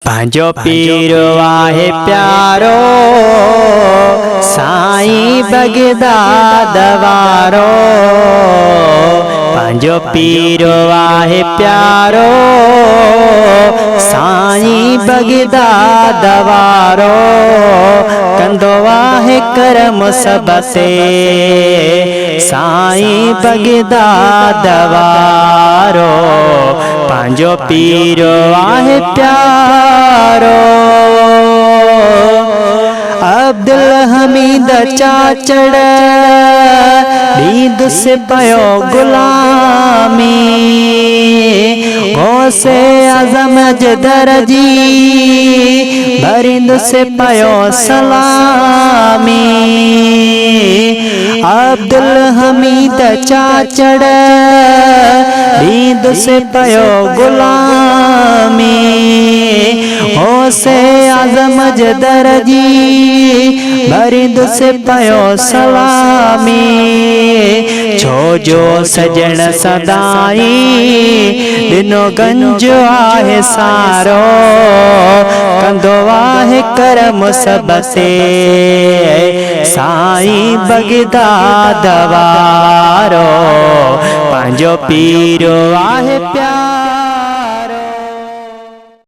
पंहिंजो पीरो आहे प्यारो साईं बगदाद वारो। पंहिंजो पीरो आहे प्यारो साईं बगदाद वारो। कंदो आहे करम सब ते साईं बगदाद वारो। पंहिंजो पीरो आहे प्यारो। अब्दुल हमीद चाचड़ दीद से पयो गुलामी। गौसे आज़म दरजी बरिंद से पयो सलामी। अब्दुल हमीद चाचड़ दीद से पयो गुलामी। गौसे आज़म दरजी बरिंद से पयो सलामी। छो जो सजन सदाई दिनो गंज आहे सारो। कंदो आहे करम सब ते साईं बगदाद वारो। पंहिंजो पीरो आहे प्यारो।